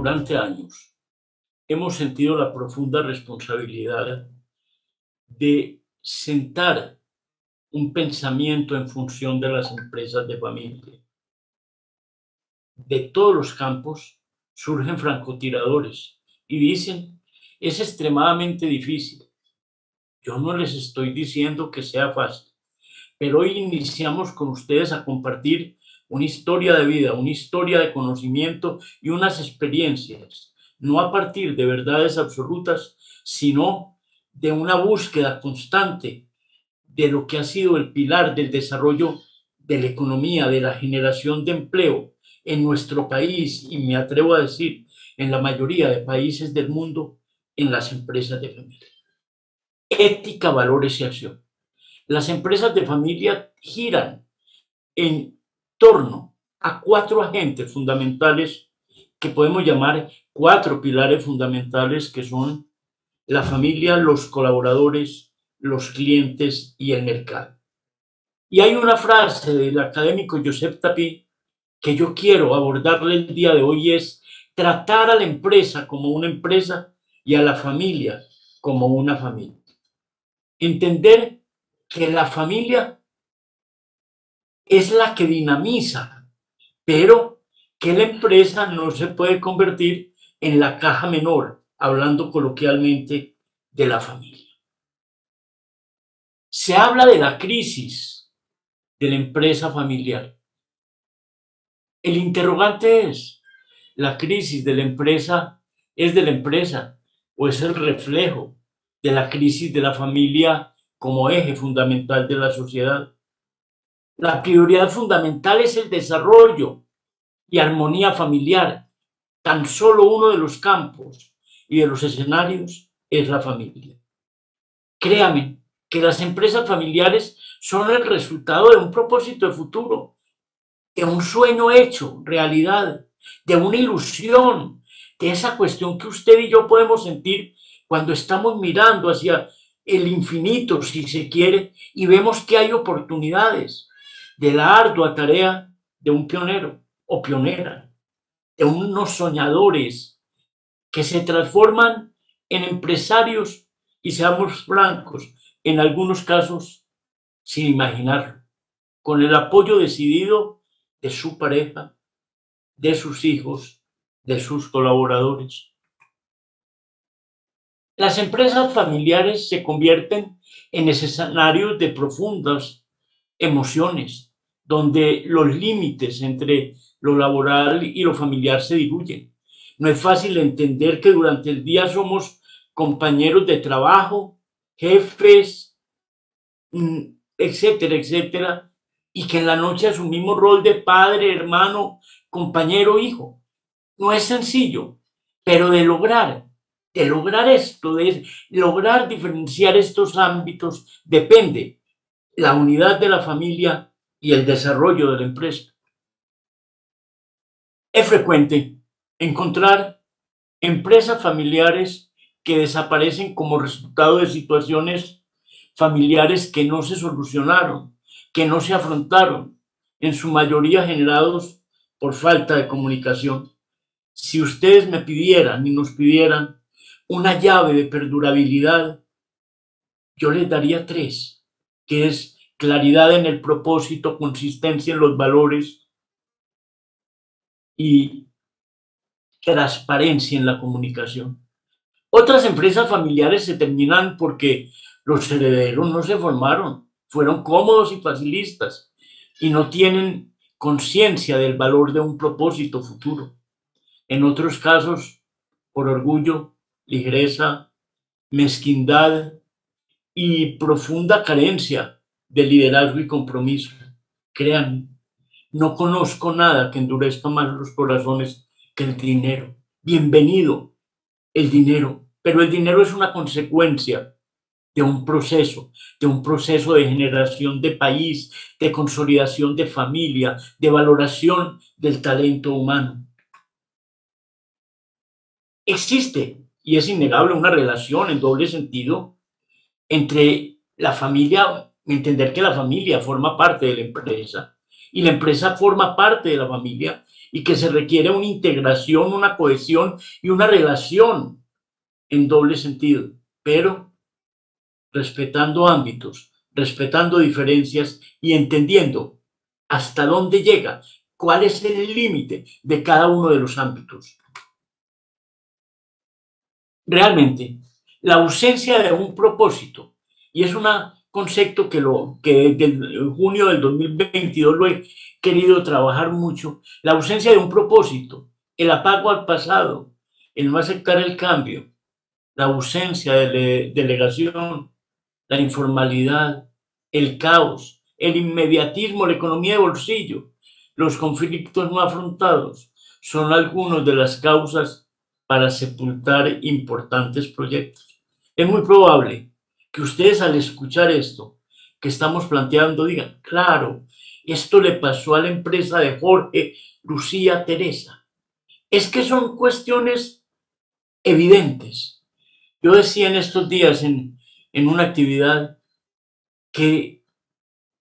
Durante años hemos sentido la profunda responsabilidad de sentar un pensamiento en función de las empresas de familia. De todos los campos surgen francotiradores y dicen, es extremadamente difícil. Yo no les estoy diciendo que sea fácil, pero hoy iniciamos con ustedes a compartir una historia de vida, una historia de conocimiento y unas experiencias, no a partir de verdades absolutas, sino de una búsqueda constante de lo que ha sido el pilar del desarrollo de la economía, de la generación de empleo en nuestro país y me atrevo a decir en la mayoría de países del mundo, en las empresas de familia. Ética, valores y acción. Las empresas de familia giran en torno a 4 agentes fundamentales que podemos llamar 4 pilares fundamentales, que son la familia, los colaboradores, los clientes y el mercado. Y hay una frase del académico Joseph Tapi que yo quiero abordarle el día de hoy, es tratar a la empresa como una empresa y a la familia como una familia. Entender que la familia es la que dinamiza, pero que la empresa no se puede convertir en la caja menor, hablando coloquialmente de la familia. Se habla de la crisis de la empresa familiar. El interrogante es, ¿la crisis de la empresa es de la empresa o es el reflejo de la crisis de la familia como eje fundamental de la sociedad? La prioridad fundamental es el desarrollo y armonía familiar. Tan solo uno de los campos y de los escenarios es la familia. Créame que las empresas familiares son el resultado de un propósito de futuro, de un sueño hecho realidad, de una ilusión, de esa cuestión que usted y yo podemos sentir cuando estamos mirando hacia el infinito, si se quiere, y vemos que hay oportunidades de la ardua tarea de un pionero o pionera, de unos soñadores que se transforman en empresarios y, seamos francos, en algunos casos sin imaginarlo, con el apoyo decidido de su pareja, de sus hijos, de sus colaboradores. Las empresas familiares se convierten en escenarios de profundas emociones, donde los límites entre lo laboral y lo familiar se diluyen. No es fácil entender que durante el día somos compañeros de trabajo, jefes, etcétera, etcétera, y que en la noche asumimos rol de padre, hermano, compañero, hijo. No es sencillo, pero de lograr esto, de lograr diferenciar estos ámbitos, depende la unidad de la familia y el desarrollo de la empresa. Es frecuente encontrar empresas familiares que desaparecen como resultado de situaciones familiares que no se solucionaron, que no se afrontaron, en su mayoría generados por falta de comunicación. Si ustedes me pidieran y nos pidieran una llave de perdurabilidad, yo les daría 3, que es claridad en el propósito, consistencia en los valores y transparencia en la comunicación. Otras empresas familiares se terminan porque los herederos no se formaron, fueron cómodos y facilistas y no tienen conciencia del valor de un propósito futuro. En otros casos, por orgullo, ligereza, mezquindad y profunda carencia de liderazgo y compromiso. Créanme, no conozco nada que endurezca más los corazones que el dinero. Bienvenido el dinero, pero el dinero es una consecuencia de un proceso de generación de país, de consolidación de familia, de valoración del talento humano. Existe, y es innegable, una relación en doble sentido entre la familia, entender que la familia forma parte de la empresa y la empresa forma parte de la familia y que se requiere una integración, una cohesión y una relación en doble sentido, pero respetando ámbitos, respetando diferencias y entendiendo hasta dónde llega, cuál es el límite de cada uno de los ámbitos. Realmente, la ausencia de un propósito, y es un concepto que desde junio del 2022 lo he querido trabajar mucho, la ausencia de un propósito, el apago al pasado, el no aceptar el cambio, la ausencia de delegación, la informalidad, el caos, el inmediatismo, la economía de bolsillo, los conflictos no afrontados, son algunas de las causas para sepultar importantes proyectos. Es muy probable que ustedes al escuchar esto que estamos planteando digan, claro, esto le pasó a la empresa de Jorge, Lucía, Teresa. Es que son cuestiones evidentes. Yo decía en estos días en una actividad que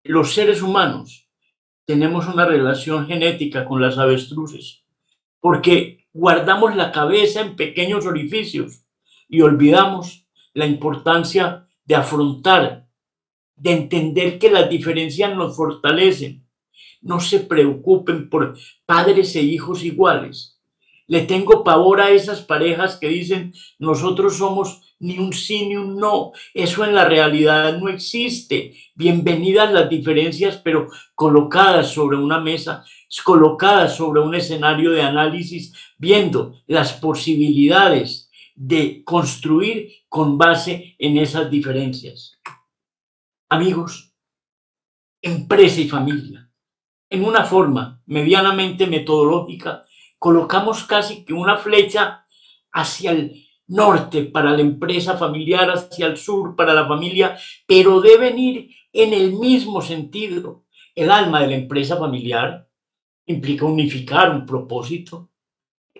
los seres humanos tenemos una relación genética con las avestruces, porque guardamos la cabeza en pequeños orificios y olvidamos la importancia de afrontar, de entender que las diferencias nos fortalecen. No se preocupen por padres e hijos iguales. Le tengo pavor a esas parejas que dicen nosotros somos ni un sí ni un no. Eso en la realidad no existe. Bienvenidas las diferencias, pero colocadas sobre una mesa, colocadas sobre un escenario de análisis, viendo las posibilidades de construir con base en esas diferencias. Amigos, empresa y familia. En una forma medianamente metodológica, colocamos casi que una flecha hacia el norte para la empresa familiar, hacia el sur para la familia, pero deben ir en el mismo sentido. El alma de la empresa familiar implica unificar un propósito.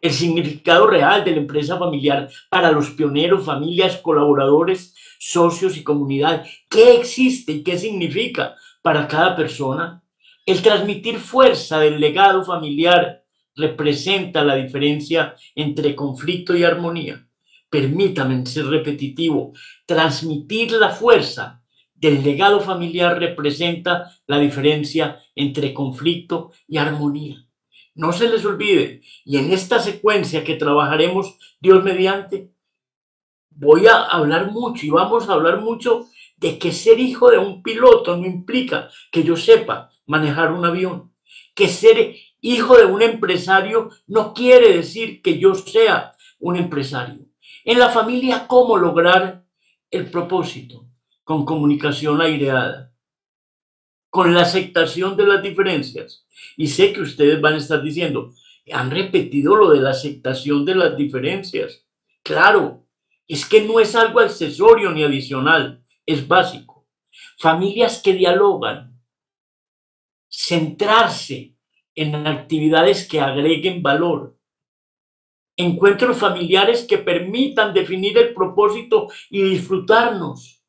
El significado real de la empresa familiar para los pioneros, familias, colaboradores, socios y comunidad. ¿Qué existe y qué significa para cada persona? El transmitir fuerza del legado familiar representa la diferencia entre conflicto y armonía. Permítame ser repetitivo. Transmitir la fuerza del legado familiar representa la diferencia entre conflicto y armonía. No se les olvide. Y en esta secuencia que trabajaremos, Dios mediante, voy a hablar mucho y vamos a hablar mucho de que ser hijo de un piloto no implica que yo sepa manejar un avión. Que ser hijo de un empresario no quiere decir que yo sea un empresario. En la familia, ¿cómo lograr el propósito? Con comunicación aireada, con la aceptación de las diferencias. Y sé que ustedes van a estar diciendo, han repetido lo de la aceptación de las diferencias. Claro, es que no es algo accesorio ni adicional, es básico. Familias que dialogan, centrarse en actividades que agreguen valor, encuentros familiares que permitan definir el propósito y disfrutarnos.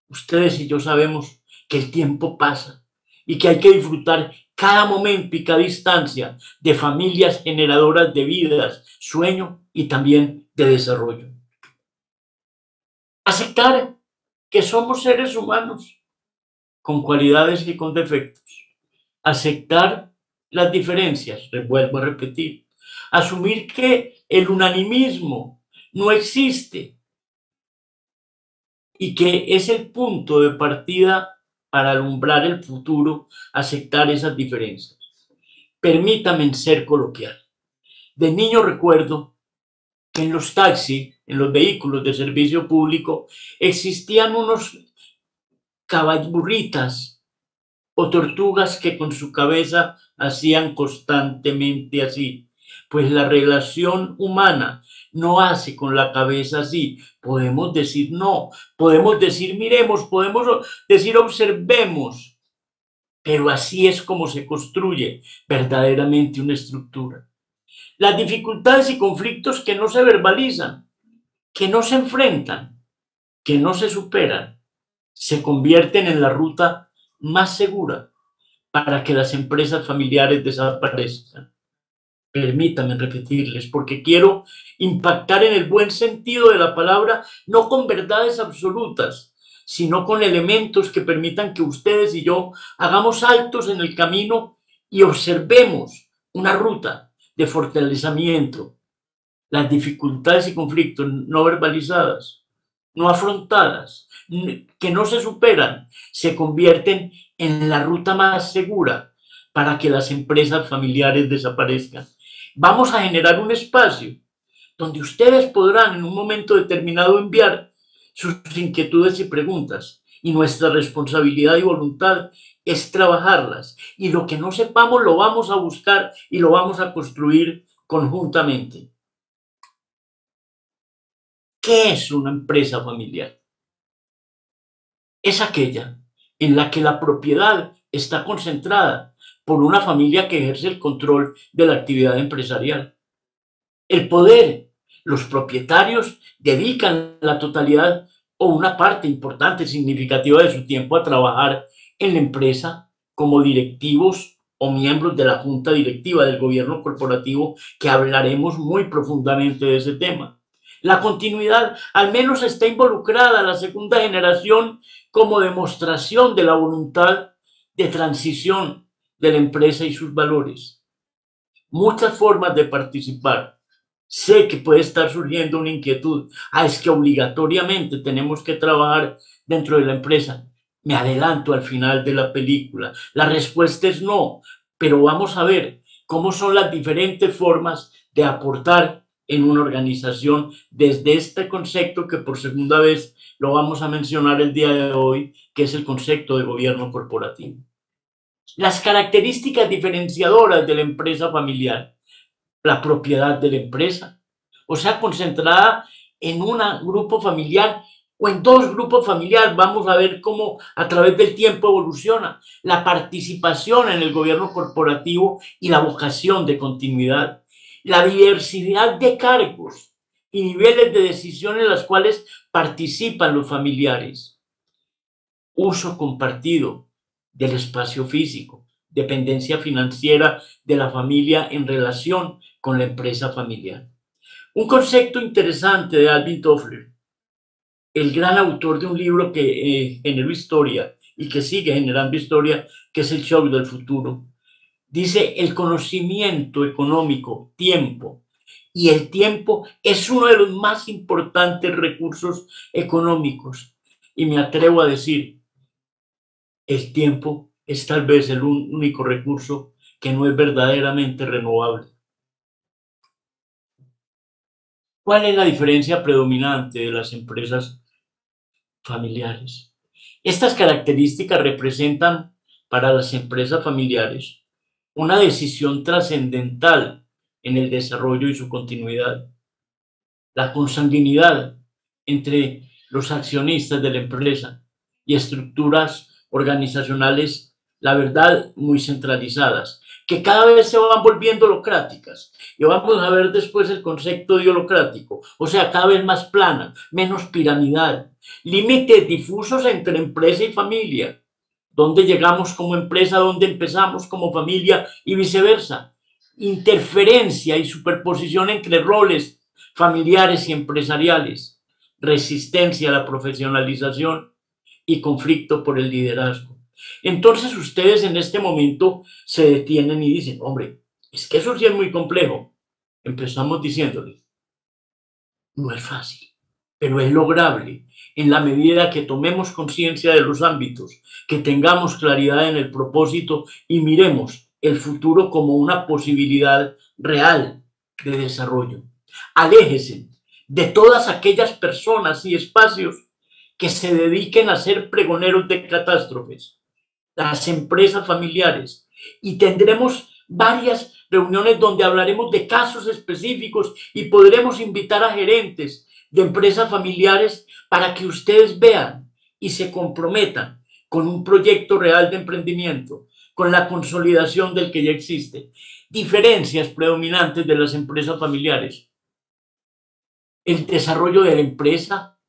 Ustedes y yo sabemos que el tiempo pasa y que hay que disfrutar cada momento y cada instancia de familias generadoras de vidas, sueño y también de desarrollo. Aceptar que somos seres humanos con cualidades y con defectos. Aceptar las diferencias, les vuelvo a repetir. Asumir que el unanimismo no existe y que es el punto de partida para alumbrar el futuro, aceptar esas diferencias. Permítame ser coloquial. De niño recuerdo que en los taxis, en los vehículos de servicio público, existían unos cabalburritas o tortugas que con su cabeza hacían constantemente así. Pues la relación humana no hace con la cabeza así. Podemos decir no, podemos decir miremos, podemos decir observemos, pero así es como se construye verdaderamente una estructura. Las dificultades y conflictos que no se verbalizan, que no se enfrentan, que no se superan, se convierten en la ruta más segura para que las empresas familiares desaparezcan. Permítanme repetirles, porque quiero impactar en el buen sentido de la palabra, no con verdades absolutas, sino con elementos que permitan que ustedes y yo hagamos saltos en el camino y observemos una ruta de fortalecimiento. Las dificultades y conflictos no verbalizadas, no afrontadas, que no se superan, se convierten en la ruta más segura para que las empresas familiares desaparezcan. Vamos a generar un espacio donde ustedes podrán en un momento determinado enviar sus inquietudes y preguntas, y nuestra responsabilidad y voluntad es trabajarlas, y lo que no sepamos lo vamos a buscar y lo vamos a construir conjuntamente. ¿Qué es una empresa familiar? Es aquella en la que la propiedad está concentrada por una familia que ejerce el control de la actividad empresarial. El poder, los propietarios dedican la totalidad o una parte importante, significativa de su tiempo a trabajar en la empresa como directivos o miembros de la junta directiva del gobierno corporativo, que hablaremos muy profundamente de ese tema. La continuidad, al menos está involucrada la segunda generación como demostración de la voluntad de transición de la empresa y sus valores. Muchas formas de participar. Sé que puede estar surgiendo una inquietud. Es que obligatoriamente tenemos que trabajar dentro de la empresa. Me adelanto al final de la película. La respuesta es no, pero vamos a ver cómo son las diferentes formas de aportar en una organización desde este concepto que por segunda vez lo vamos a mencionar el día de hoy, que es el concepto de gobierno corporativo. Las características diferenciadoras de la empresa familiar: la propiedad de la empresa, o sea, concentrada en un grupo familiar o en dos grupos familiares. Vamos a ver cómo a través del tiempo evoluciona la participación en el gobierno corporativo y la vocación de continuidad, la diversidad de cargos y niveles de decisión en las cuales participan los familiares, uso compartido del espacio físico, dependencia financiera de la familia en relación con la empresa familiar. Un concepto interesante de Alvin Toffler, el gran autor de un libro que generó historia y que sigue generando historia, que es El Shock del Futuro. Dice: el conocimiento económico, tiempo, y el tiempo es uno de los más importantes recursos económicos. Y me atrevo a decir, el tiempo es tal vez el único recurso que no es verdaderamente renovable. ¿Cuál es la diferencia predominante de las empresas familiares? Estas características representan para las empresas familiares una decisión trascendental en el desarrollo y su continuidad. La consanguinidad entre los accionistas de la empresa y estructuras organizacionales, la verdad, muy centralizadas, que cada vez se van volviendo holocráticas. Y vamos a ver después el concepto de holocrático, o sea, cada vez más plana, menos piramidal, límites difusos entre empresa y familia, dónde llegamos como empresa, dónde empezamos como familia y viceversa, interferencia y superposición entre roles familiares y empresariales, resistencia a la profesionalización y conflicto por el liderazgo. Entonces ustedes en este momento se detienen y dicen: hombre, es que eso sí es muy complejo. Empezamos diciéndoles: no es fácil, pero es lograble en la medida que tomemos conciencia de los ámbitos, que tengamos claridad en el propósito y miremos el futuro como una posibilidad real de desarrollo. Aléjese de todas aquellas personas y espacios que se dediquen a ser pregoneros de catástrofes, las empresas familiares, y tendremos varias reuniones donde hablaremos de casos específicos y podremos invitar a gerentes de empresas familiares para que ustedes vean y se comprometan con un proyecto real de emprendimiento, con la consolidación del que ya existe. Diferencias predominantes de las empresas familiares: el desarrollo de la empresa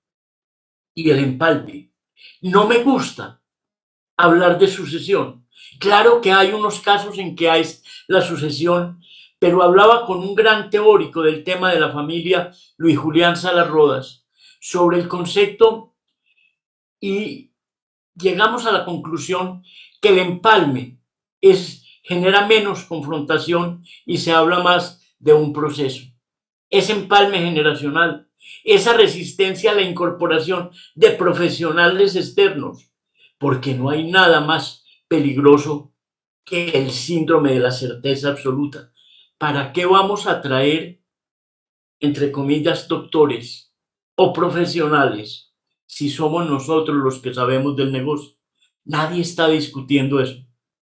y el empalme. No me gusta hablar de sucesión, Claro que hay unos casos en que hay la sucesión, pero hablaba con un gran teórico del tema de la familia, Luis Julián Salas Rodas, sobre el concepto y llegamos a la conclusión que el empalme genera menos confrontación y se habla más de un proceso. Ese empalme generacional, esa resistencia a la incorporación de profesionales externos, porque no hay nada más peligroso que el síndrome de la certeza absoluta. ¿Para qué vamos a traer, entre comillas, doctores o profesionales si somos nosotros los que sabemos del negocio? Nadie está discutiendo eso,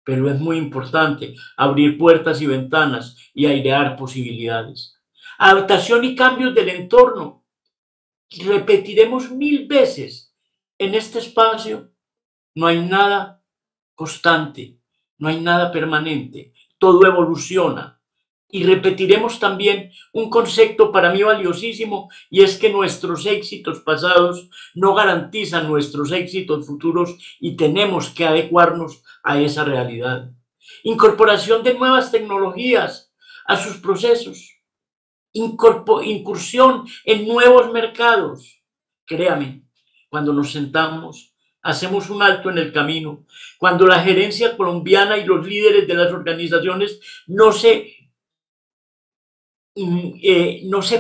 pero es muy importante abrir puertas y ventanas y airear posibilidades. Adaptación y cambios del entorno. Repetiremos 1000 veces en este espacio, no hay nada constante, no hay nada permanente, todo evoluciona. Y repetiremos también un concepto para mí valiosísimo, y es que nuestros éxitos pasados no garantizan nuestros éxitos futuros y tenemos que adecuarnos a esa realidad. Incorporación de nuevas tecnologías a sus procesos, incursión en nuevos mercados. Créame, cuando nos sentamos, hacemos un alto en el camino, cuando la gerencia colombiana y los líderes de las organizaciones no se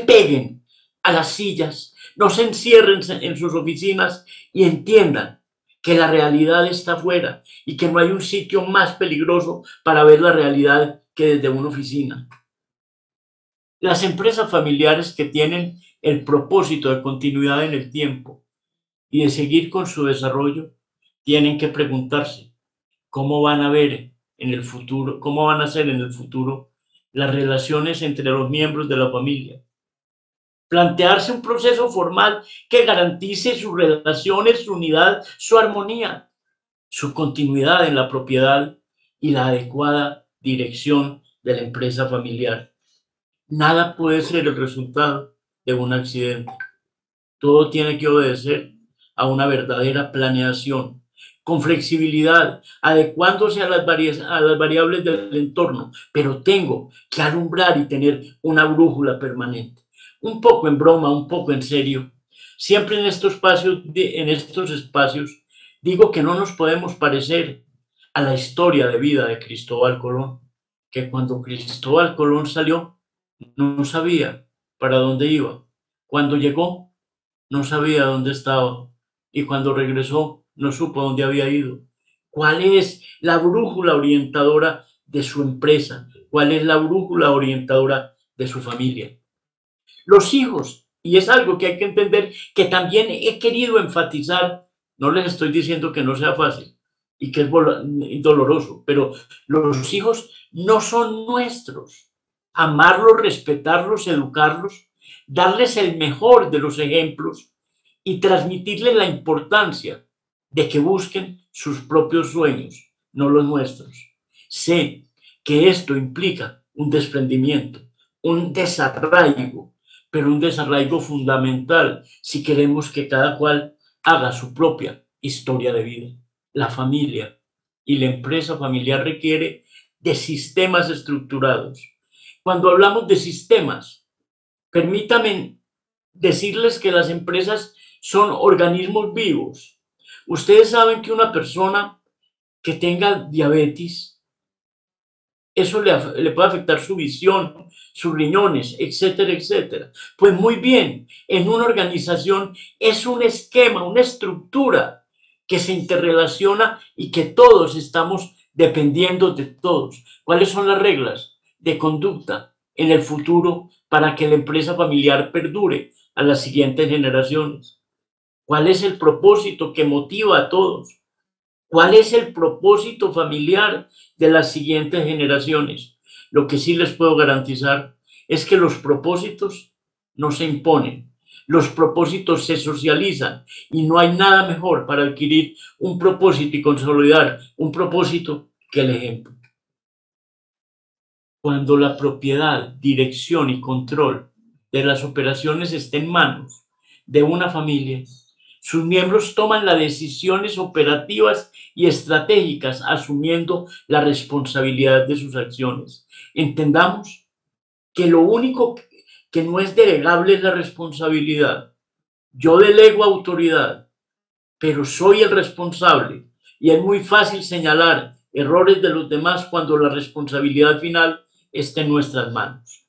peguen a las sillas, no se encierren en sus oficinas y entiendan que la realidad está afuera y que no hay un sitio más peligroso para ver la realidad que desde una oficina. Las empresas familiares que tienen el propósito de continuidad en el tiempo y de seguir con su desarrollo tienen que preguntarse cómo van a ver en el futuro, cómo van a ser en el futuro las relaciones entre los miembros de la familia. Plantearse un proceso formal que garantice sus relaciones, su unidad, su armonía, su continuidad en la propiedad y la adecuada dirección de la empresa familiar. Nada puede ser el resultado de un accidente. Todo tiene que obedecer a una verdadera planeación, con flexibilidad, adecuándose a las variables del entorno, pero tengo que alumbrar y tener una brújula permanente. Un poco en broma, un poco en serio. Siempre en estos espacios digo que no nos podemos parecer a la historia de vida de Cristóbal Colón, que cuando Cristóbal Colón salió, no sabía para dónde iba. Cuando llegó, no sabía dónde estaba. Y cuando regresó, no supo dónde había ido. ¿Cuál es la brújula orientadora de su empresa? ¿Cuál es la brújula orientadora de su familia? Los hijos, y es algo que hay que entender, que también he querido enfatizar, no les estoy diciendo que no sea fácil y que es doloroso, pero los hijos no son nuestros. Amarlos, respetarlos, educarlos, darles el mejor de los ejemplos y transmitirles la importancia de que busquen sus propios sueños, no los nuestros. Sé que esto implica un desprendimiento, un desarraigo, pero un desarraigo fundamental si queremos que cada cual haga su propia historia de vida. La familia y la empresa familiar requiere de sistemas estructurados. Cuando hablamos de sistemas, permítanme decirles que las empresas son organismos vivos. Ustedes saben que una persona que tenga diabetes, eso le puede afectar su visión, sus riñones, etcétera, etcétera. Pues muy bien, en una organización es un esquema, una estructura que se interrelaciona y que todos estamos dependiendo de todos. ¿Cuáles son las reglas de conducta en el futuro para que la empresa familiar perdure a las siguientes generaciones? ¿Cuál es el propósito que motiva a todos? ¿Cuál es el propósito familiar de las siguientes generaciones? Lo que sí les puedo garantizar es que los propósitos no se imponen, los propósitos se socializan y no hay nada mejor para adquirir un propósito y consolidar un propósito que el ejemplo. Cuando la propiedad, dirección y control de las operaciones esté en manos de una familia, Sus miembros toman las decisiones operativas y estratégicas asumiendo la responsabilidad de sus acciones. Entendamos que lo único que no es delegable es la responsabilidad. Yo delego autoridad, pero soy el responsable y es muy fácil señalar errores de los demás cuando la responsabilidad final está en nuestras manos.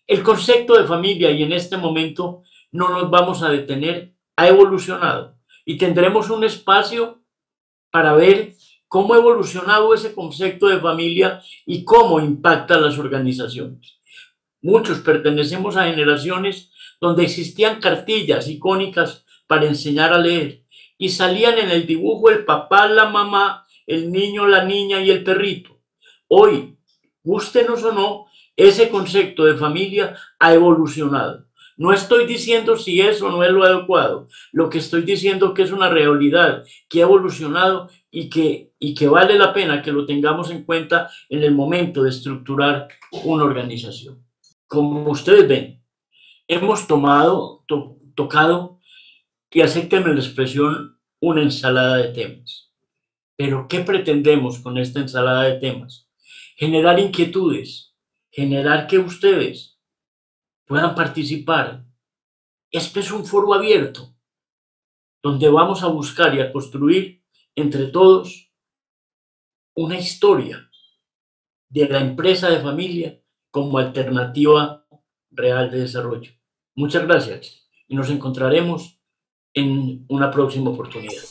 El concepto de familia, y en este momento no nos vamos a detener, ha evolucionado y tendremos un espacio para ver cómo ha evolucionado ese concepto de familia y cómo impacta a las organizaciones. Muchos pertenecemos a generaciones donde existían cartillas icónicas para enseñar a leer y salían en el dibujo el papá, la mamá, el niño, la niña y el perrito. Hoy, gústenos o no, ese concepto de familia ha evolucionado. No estoy diciendo si eso no es lo adecuado, lo que estoy diciendo que es una realidad que ha evolucionado y que vale la pena que lo tengamos en cuenta en el momento de estructurar una organización. Como ustedes ven, hemos tocado, y acéptenme la expresión, una ensalada de temas. Pero ¿qué pretendemos con esta ensalada de temas? Generar inquietudes, generar que ustedes puedan participar. Este es un foro abierto, donde vamos a buscar y a construir entre todos una historia de la empresa de familia como alternativa real de desarrollo. Muchas gracias y nos encontraremos en una próxima oportunidad.